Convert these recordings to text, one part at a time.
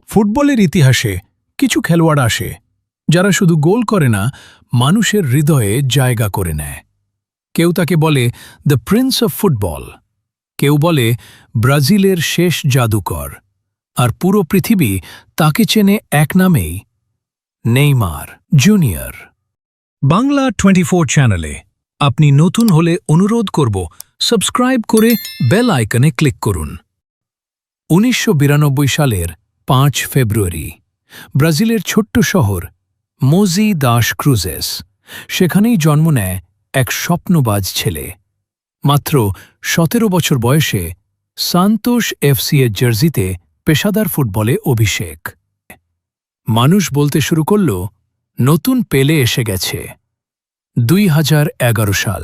ফুটবলের ইতিহাসে কিছু খেলোয়াড় আসে যারা শুধু গোল করে না, মানুষের হৃদয়ে জায়গা করে নেয়। কেউ তাকে বলে দ্য প্রিন্স অফ ফুটবল, কেউ বলে ব্রাজিলের শেষ জাদুকর, আর পুরো পৃথিবী তাকে চেনে এক নামেই, নেইমার জুনিয়র। বাংলা 24 চ্যানেলে আপনি নতুন হলে অনুরোধ করব সাবস্ক্রাইব করে বেল আইকনে ক্লিক করুন। ১৯৯২ সালের ৫ ফেব্রুয়ারি ব্রাজিলের ছোট্ট শহর মোজি দাস ক্রুজেস, সেখানেই জন্ম নেয় এক স্বপ্নবাজ ছেলে। মাত্র ১৭ বছর বয়সে সান্তোস এফসি এর জার্সিতে পেশাদার ফুটবলে অভিষেক। মানুষ বলতে শুরু করল, নতুন পেলে এসে গেছে। ২০১১ সাল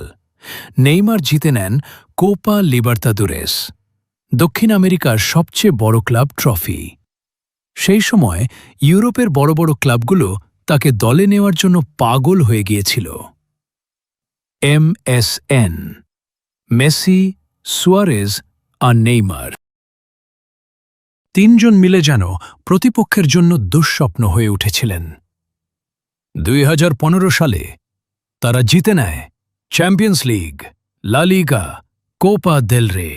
নেইমার জিতে নেন কোপা লিবার্তাদোরেস, দক্ষিণ আমেরিকার সবচেয়ে বড় ক্লাব ট্রফি। সেই সময় ইউরোপের বড় বড় ক্লাবগুলো তাকে দলে নেওয়ার জন্য পাগল হয়ে গিয়েছিল। MSN, মেসি, সুয়ারেজ আর নেইমার তিনজন মিলে যেন প্রতিপক্ষের জন্য দুঃস্বপ্ন হয়ে উঠেছিলেন। ২০১৫ সালে তারা জিতে নেয় চ্যাম্পিয়ন্স লিগ, লা লিগা, কোপা দেল রে।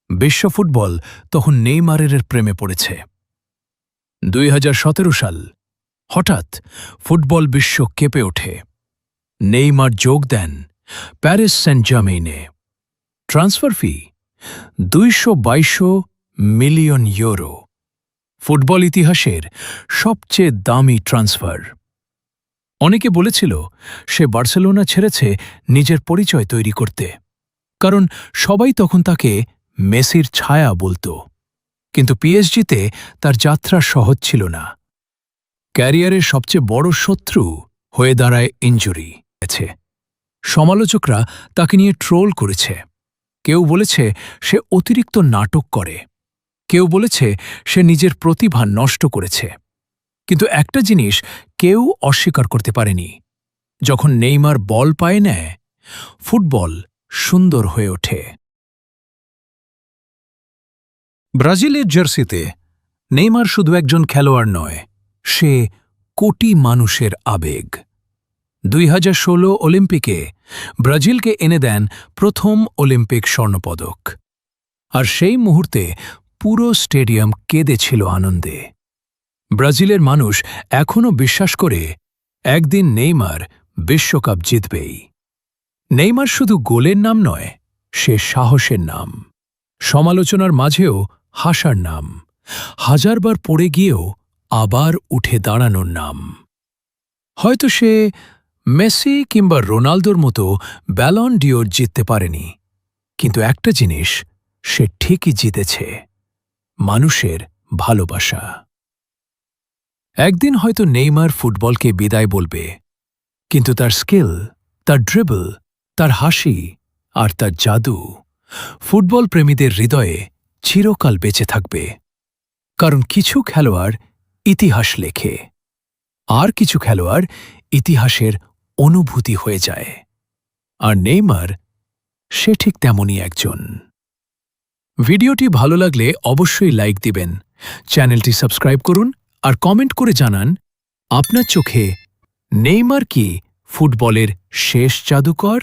বিশ্ব ফুটবল তখন নেইমারের প্রেমে পড়েছে। ২০১৭ সাল হঠাৎ ফুটবল বিশ্ব কেঁপে ওঠে। নেইমার যোগ দেন প্যারিস সেন্ট জার্মেইনে। Transfer fee ২২২ million euro, football ইতিহাসের সবচেয়ে দামি ট্রান্সফার। অনেকে বলেছিল সে বার্সেলোনা ছেড়েছে নিজের পরিচয় তৈরি করতে, কারণ সবাই তখন তাকে মেসির ছায়া বলত। কিন্তু পিএসজিতে তার যাত্রা সহজ ছিল না। ক্যারিয়ারের সবচেয়ে বড় শত্রু হয়ে দাঁড়ায় ইনজুরি। সমালোচকরা তাকে নিয়ে ট্রোল করেছে। কেউ বলেছে সে অতিরিক্ত নাটক করে, কেউ বলেছে সে নিজের প্রতিভা নষ্ট করেছে। কিন্তু একটা জিনিস কেউ অস্বীকার করতে পারেনি, যখন নেইমার বল পায়ে নেয়, ফুটবল সুন্দর হয়ে ওঠে। ব্রাজিলের জার্সিতে নেইমার শুধু একজন খেলোয়াড় নয়, সে কোটি মানুষের আবেগ। ২০১৬ অলিম্পিকে ব্রাজিলকে এনে দেন প্রথম অলিম্পিক স্বর্ণপদক, আর সেই মুহূর্তে পুরো স্টেডিয়াম কেঁদেছিল আনন্দে। ব্রাজিলের মানুষ এখনও বিশ্বাস করে একদিন নেইমার বিশ্বকাপ জিতবেই। নেইমার শুধু গোলের নাম নয়, সে সাহসের নাম, সমালোচনার মাঝেও হাসার নাম, হাজারবার পড়ে গিয়েও আবার উঠে দাঁড়ানোর নাম। হয়তো সে মেসি কিংবা রোনালদোর মতো ব্যালন ডিওর জিততে পারেনি, কিন্তু একটা জিনিস সে ঠিকই জিতেছে, মানুষের ভালোবাসা। একদিন হয়তো নেইমার ফুটবলকে বিদায় বলবে, কিন্তু তার স্কিল, তার ড্রিবল, তার হাসি আর তার জাদু ফুটবল প্রেমীদের হৃদয়ে চিরকাল বেঁচে থাকবে। কারণ কিছু খেলোয়াড় ইতিহাস লেখে, আর কিছু খেলোয়াড় ইতিহাসের অনুভূতি হয়ে যায়। আর নেইমার সে ঠিক তেমনই একজন। ভিডিওটি ভালো লাগলে অবশ্যই লাইক দিবেন, চ্যানেলটি সাবস্ক্রাইব করুন আর কমেন্ট করে জানান আপনার চোখে নেইমার কি ফুটবলের শেষ জাদুকর।